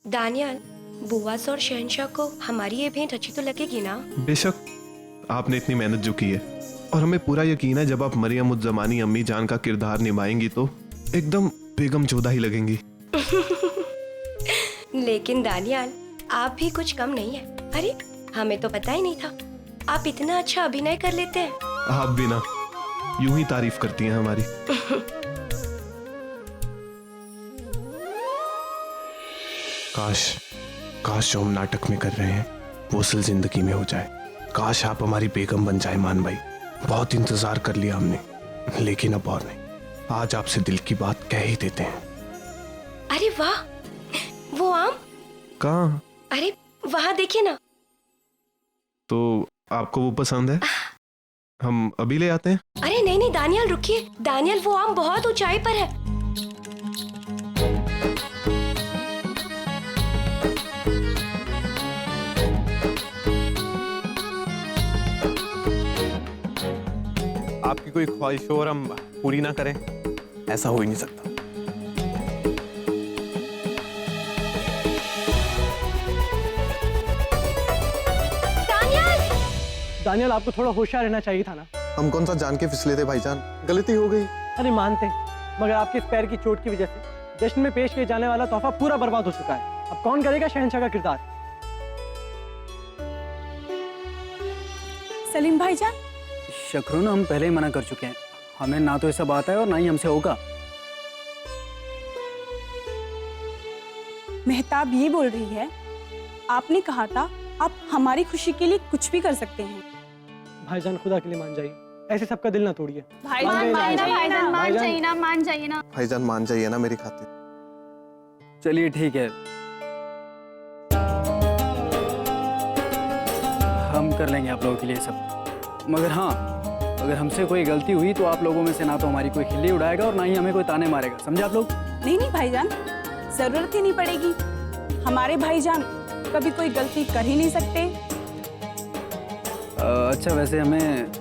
दानियाल, बुआस और शहंशाह को हमारी ये भेंट अच्छी तो लगेगी ना? बेशक, आपने इतनी मेहनत जो की है और हमें पूरा यकीन है जब आप मरियम उज़ ज़मानी अम्मी जान का किरदार निभाएंगी तो एकदम बेगम जोधा ही लगेंगी। लेकिन दानियाल, आप भी कुछ कम नहीं है। अरे हमें तो पता ही नहीं था आप इतना अच्छा अभिनय कर लेते हैं। आप भी ना यूं ही तारीफ करती हैं हमारी। काश काश जो हम नाटक में कर रहे हैं वो असल जिंदगी में हो जाए। काश आप हमारी बेगम बन जाए मान भाई। बहुत इंतजार कर लिया हमने, लेकिन अब और नहीं। आज आपसे दिल की बात कह ही देते हैं। अरे वाह, वो आम कहाँ? अरे वहाँ देखिए ना। तो आपको वो पसंद है? हम अभी ले आते हैं। अरे नहीं नहीं दानियाल, रुकिए। दानियाल, वो आम बहुत ऊंचाई पर है। आपकी कोई ख्वाहिश हो और हम पूरी ना करें, ऐसा हो ही नहीं सकता। दानियाल, आपको थोड़ा होशियार रहना चाहिए था ना। हम कौन सा जान के फिसले थे भाईजान, गलती हो गई। अरे मानते हैं, मगर आपके इस पैर की चोट की वजह से जश्न में पेश किए जाने वाला तोहफा पूरा बर्बाद हो चुका है। अब कौन करेगा शहंशाह का किरदार? सलीम भाईजान, शकरून, हम पहले ही मना कर चुके हैं। हमें ना तो ये सब आता है और ना ही हमसे होगा। मेहताब ये बोल रही है, आपने कहा था आप हमारी खुशी के लिए कुछ भी कर सकते हैं। भाईजान, खुदा के लिए मान जाइए, ऐसे सबका दिल ना तोड़िए। भाईजान मान जाइए ना। भाईजान मान जाइए ना मेरी खातिर। चलिए ठीक है, हम कर लेंगे आप लोगों के लिए सब। मगर हाँ, अगर हमसे कोई गलती हुई तो आप लोगों में से ना तो हमारी कोई खिल्ली उड़ाएगा और ना ही हमें कोई ताने मारेगा। समझे आप लोग? नहीं नहीं भाईजान, जरूरत ही नहीं पड़ेगी। हमारे भाईजान कभी कोई गलती कर ही नहीं सकते। अच्छा, वैसे हमें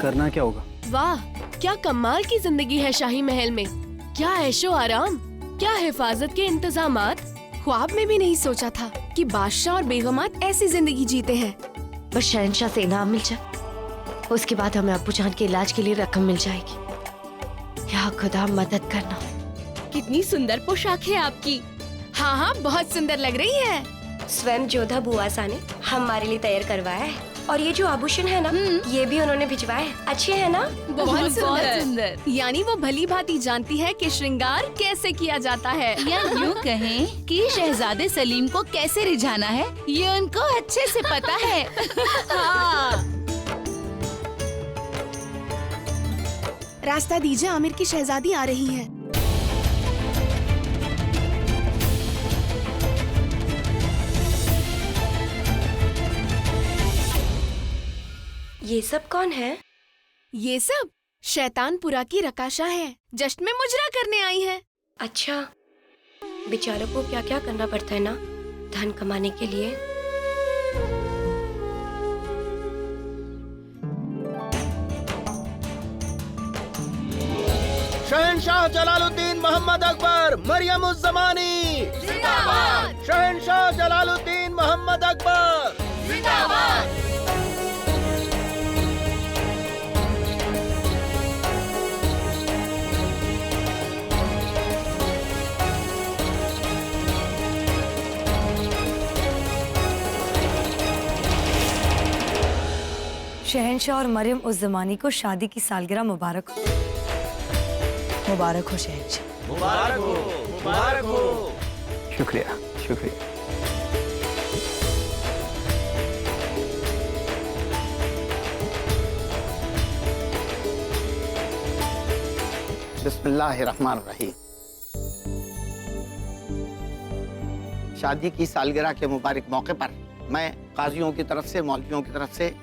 करना क्या होगा? वाह, क्या कमाल की जिंदगी है शाही महल में। क्या ऐशो आराम, क्या हिफाजत के इंतजामात। ख्वाब में भी नहीं सोचा था कि बादशाह और बेगमात ऐसी जिंदगी जीते हैं। बस शहंशाह से इनाम मिल जाए, उसके बाद हमें अब्बू जान के इलाज के लिए रकम मिल जाएगी। या खुदा मदद करना। कितनी सुंदर पोशाक है आपकी। हाँ हाँ, बहुत सुंदर लग रही है। स्वयं जोधा बुआसा ने हमारे लिए तैयार करवाया है, और ये जो आभूषण है ना, ये भी उन्होंने भिजवाए हैं। अच्छे हैं ना? बहुत सुंदर। यानी वो भली भांति जानती है कि श्रृंगार कैसे किया जाता है, या यूँ कहें कि शहजादे सलीम को कैसे रिझाना है, ये उनको अच्छे से पता है। हाँ। रास्ता दीजिए, आमिर की शहजादी आ रही है। ये सब कौन है? ये सब शैतानपुरा की रकाशा है, जश्न में मुजरा करने आई है। अच्छा, बेचारों को क्या क्या करना पड़ता है ना धन कमाने के लिए। शहंशाह जलालुद्दीन मोहम्मद अकबर मरियम उज़ ज़मानी जिंदाबाद। शहंशाह जलालुद्दीन मोहम्मद अकबर जिंदाबाद। शहंशाह और मरियम उज़ ज़मानी को शादी की सालगिरह मुबारक हो। मुबारक हो शहंशाह। मुबारक हो, मुबारक हो। शुक्रिया शुक्रिया। बिस्मिल्लाहिर्रहमानिर्रहीम। शादी की सालगिरह के मुबारक मौके पर मैं काजियों की तरफ से, मौलवियों की तरफ से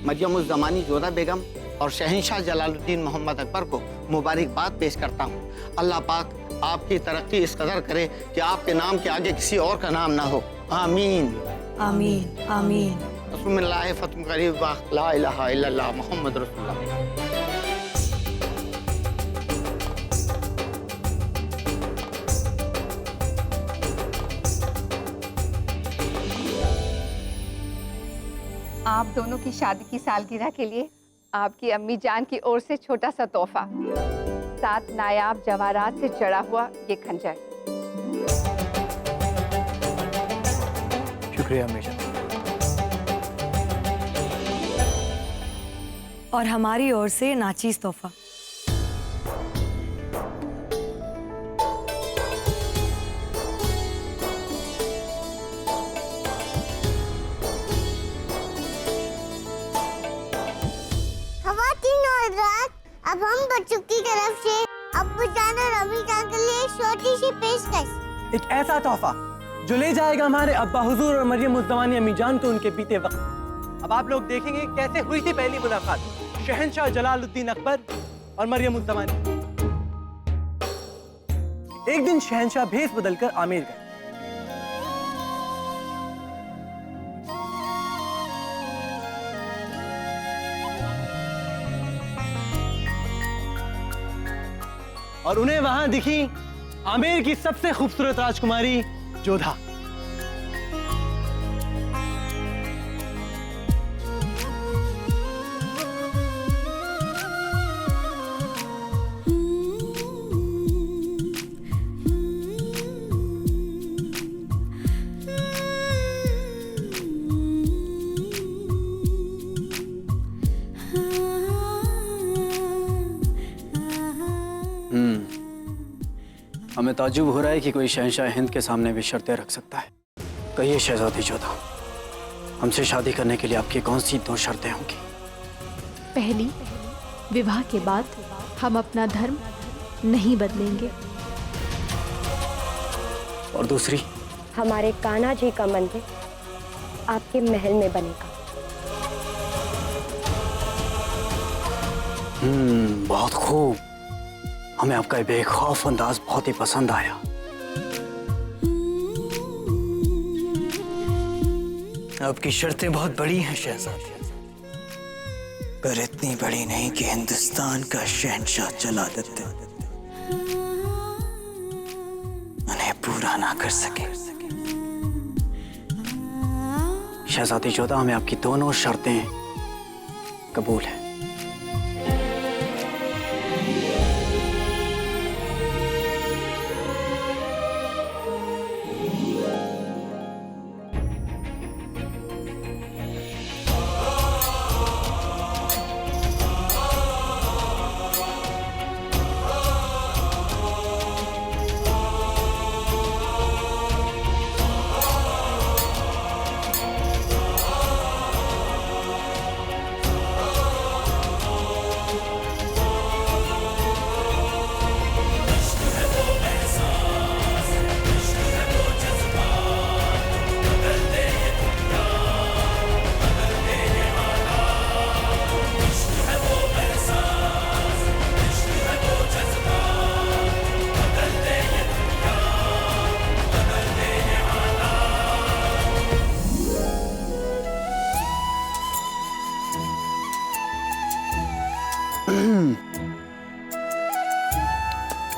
मरियम उज़ ज़मानी जोधा बेगम और शहंशाह जलालुद्दीन मोहम्मद अकबर को मुबारकबाद पेश करता हूँ। अल्लाह पाक आपकी तरक्की इस कदर करे कि आपके नाम के आगे किसी और का नाम ना हो। आमीन आमीन आमीन। बिस्मिल्लाह फतुह करीब ला इलाहा इल्लल्लाह मुहम्मद रसूलुल्लाह। आप दोनों की शादी की सालगिरह के लिए आपकी अम्मी जान की ओर से छोटा सा तोहफा, 7 नायाब जवाहरात से जड़ा हुआ ये खंजर। शुक्रिया अम्मी जान। और हमारी ओर से नाचीज तोहफा। अब हम बच्चों की तरफ से अब्बू जान और अम्मी जान के लिए छोटी सी पेशकश, एक ऐसा तोहफा जो ले जाएगा हमारे अब्बा हुजूर और मरियम उज़ ज़मानी अम्मी जान को उनके बीते वक्त। अब आप लोग देखेंगे कैसे हुई थी पहली मुलाकात शहंशाह जलालुद्दीन अकबर और मरियम उज़ ज़मानी। एक दिन शहंशाह भेस बदलकर आमेर गए। और उन्हें वहां दिखी आमेर की सबसे खूबसूरत राजकुमारी जोधा। हमें ताज्जुब हो रहा है कि कोई शहंशाह हिंद के सामने भी शर्तें रख सकता है। कहिए शहजादी जोधा, हमसे शादी करने के लिए आपकी कौन सी 2 शर्तें होंगी? पहली, विवाह के बाद हम अपना धर्म नहीं बदलेंगे। और दूसरी? हमारे कान्हा जी का मंदिर आपके महल में बनेगा। बहुत खूब। हमें आपका ये बेखौफ अंदाज बहुत ही पसंद आया। आपकी शर्तें बहुत बड़ी हैं शहजादी, पर इतनी बड़ी नहीं कि हिंदुस्तान का शहंशाह जलालुद्दीन उन्हें पूरा ना कर सके। शहजादी जोधा, हमें आपकी दोनों शर्तें कबूल हैं।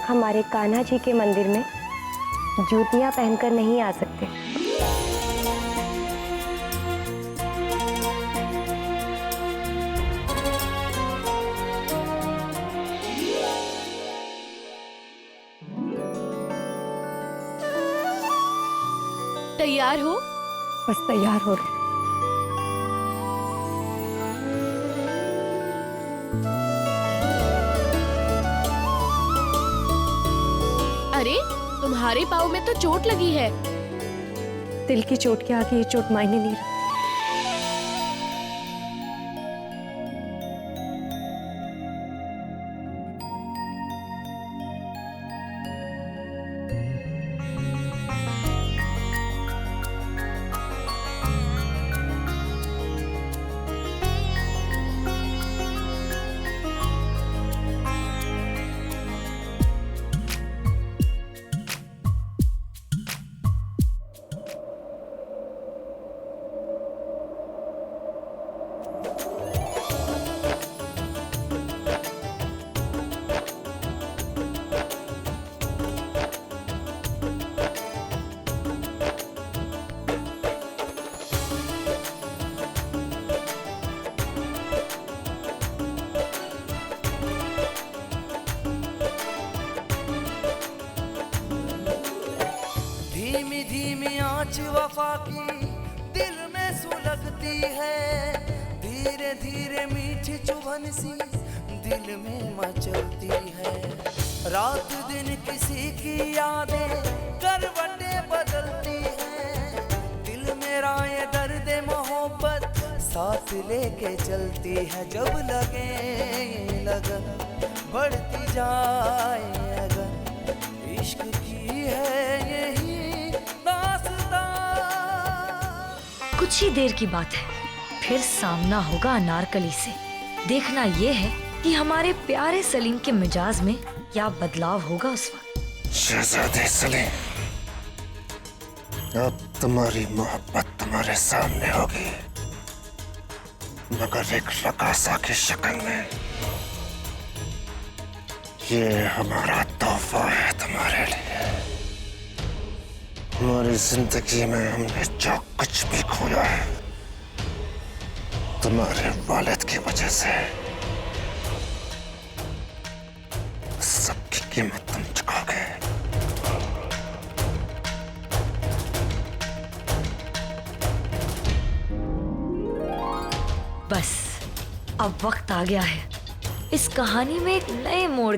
हमारे कान्हा जी के मंदिर में जूतियां पहनकर नहीं आ सकते। तैयार हो? बस तैयार हो रहे। अरे, तुम्हारे पाँव में तो चोट लगी है। दिल की चोट के आगे ये चोट मायने नहीं रखती। धीमी धीमी आँच वफा की दिल में सुलगती है, धीरे धीरे मीठी चुभन सी दिल में मचलती है। रात दिन किसी की यादें करवटें बदलती हैं, दिल मेरा ये दर्द मोहब्बत साथ लेके चलती है। जब लगे ये लगन बढ़ती जाए अगर, इश्क की है यही दास्तां। कुछ ही देर की बात है, फिर सामना होगा अनारकली से। देखना ये है कि हमारे प्यारे सलीम के मिजाज में क्या बदलाव होगा उस वक्त। शहजादे सलीम, अब तुम्हारी मोहब्बत तुम्हारे सामने होगी, मगर एक रकासा की शक्ल में। ये हमारा तोहफा है तुम्हारे लिए। हमारी जिंदगी में हमने जो कुछ भी खोया है तुम्हारे वालिद की वजह से, सबकी कीमत तुम चुकाओगे। बस अब वक्त आ गया है इस कहानी में एक नए मोड़